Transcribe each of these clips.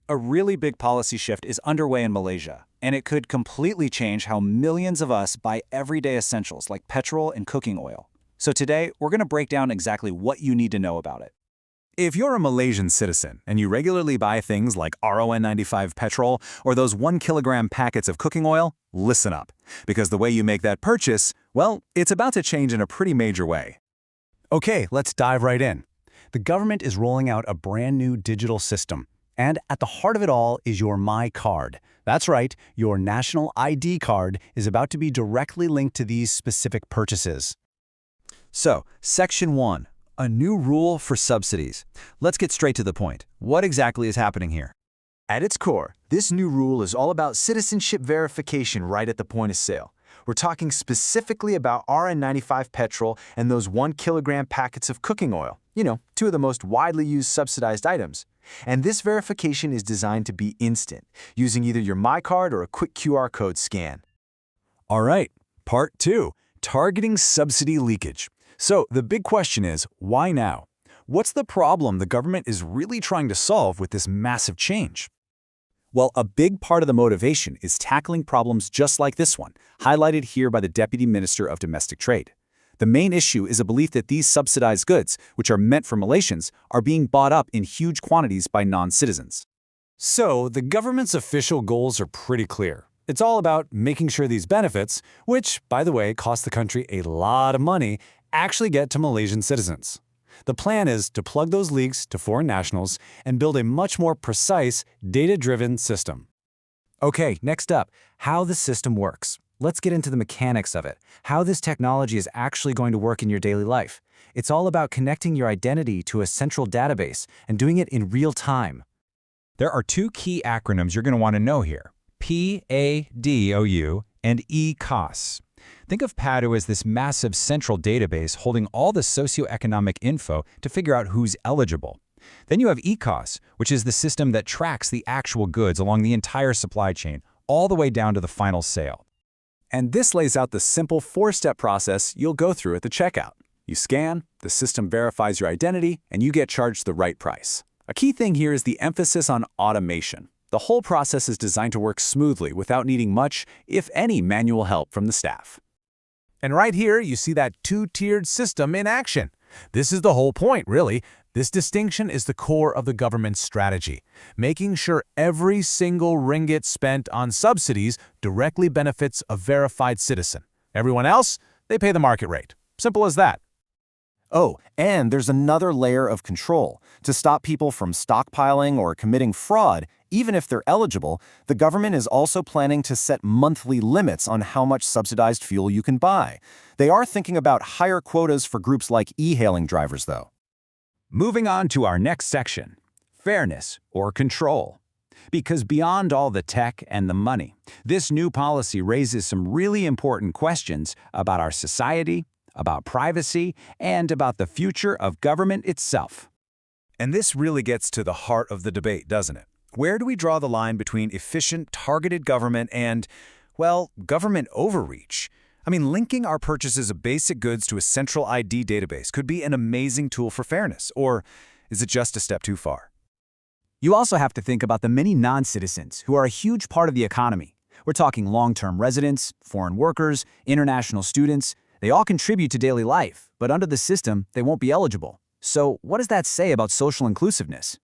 A really big policy shift is underway in Malaysia, and it could completely change how millions of us buy everyday essentials like petrol and cooking oil. So today, we're going to break down exactly what you need to know about it. If you're a Malaysian citizen and you regularly buy things like RON95 Petrol or those 1 kilogram packets of cooking oil, listen up. Because the way you make that purchase, well, it's about to change in a pretty major way. Okay, let's dive right in. The government is rolling out a brand new digital system. And at the heart of it all is your MyKad. That's right, your national ID card is about to be directly linked to these specific purchases. So, Section 1, a new rule for subsidies. Let's get straight to the point. What exactly is happening here? At its core, this new rule is all about citizenship verification right at the point of sale. We're talking specifically about RON95 Petrol and those 1 kilogram packets of cooking oil. Two of the most widely used subsidized items. And this verification is designed to be instant, using either your MyKad or a quick QR code scan. All right, Part 2, targeting subsidy leakage. So the big question is, why now? What's the problem the government is really trying to solve with this massive change? Well, a big part of the motivation is tackling problems just like this one, highlighted here by the Deputy Minister of Domestic Trade. The main issue is a belief that these subsidized goods, which are meant for Malaysians, are being bought up in huge quantities by non-citizens. So the government's official goals are pretty clear. It's all about making sure these benefits, which, by the way, cost the country a lot of money, actually get to Malaysian citizens. The plan is to plug those leaks to foreign nationals and build a much more precise, data-driven system. Okay, next up, how the system works. Let's get into the mechanics of it, how this technology is actually going to work in your daily life. It's all about connecting your identity to a central database and doing it in real time. There are two key acronyms you're going to want to know here, PADU and eCOSS. Think of PADU as this massive central database holding all the socioeconomic info to figure out who's eligible. Then you have eCOSS, which is the system that tracks the actual goods along the entire supply chain, all the way down to the final sale. And this lays out the simple 4-step process you'll go through at the checkout. You scan, the system verifies your identity, and you get charged the right price. A key thing here is the emphasis on automation. The whole process is designed to work smoothly without needing much, if any, manual help from the staff. And right here, you see that two-tiered system in action. This is the whole point, really. This distinction is the core of the government's strategy, making sure every single ringgit spent on subsidies directly benefits a verified citizen. Everyone else, they pay the market rate. Simple as that. Oh, and there's another layer of control. To stop people from stockpiling or committing fraud, even if they're eligible, the government is also planning to set monthly limits on how much subsidized fuel you can buy. They are thinking about higher quotas for groups like e-hailing drivers, though. Moving on to our next section, fairness or control. Because beyond all the tech and the money, this new policy raises some really important questions about our society, about privacy, and about the future of government itself. And this really gets to the heart of the debate, doesn't it? Where do we draw the line between efficient, targeted government and, well, government overreach? I mean, linking our purchases of basic goods to a central ID database could be an amazing tool for fairness, or is it just a step too far? You also have to think about the many non-citizens who are a huge part of the economy. We're talking long-term residents, foreign workers, international students. They all contribute to daily life, but under the system, they won't be eligible. So what does that say about social inclusiveness?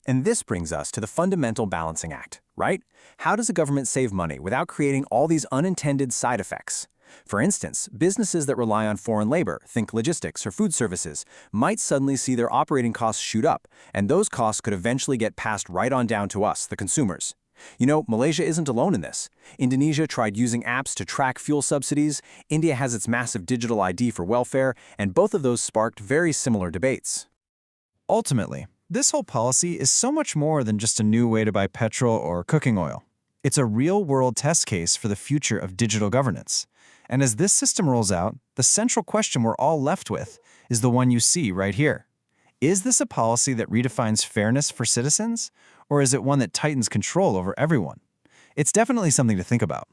And this brings us to the fundamental balancing act, right? How does a government save money without creating all these unintended side effects? For instance, businesses that rely on foreign labor, think logistics or food services, might suddenly see their operating costs shoot up, and those costs could eventually get passed right on down to us, the consumers. Malaysia isn't alone in this. Indonesia tried using apps to track fuel subsidies, India has its massive digital ID for welfare, and both of those sparked very similar debates. Ultimately, this whole policy is so much more than just a new way to buy petrol or cooking oil. It's a real-world test case for the future of digital governance. And as this system rolls out, the central question we're all left with is the one you see right here. Is this a policy that redefines fairness for citizens, or is it one that tightens control over everyone? It's definitely something to think about.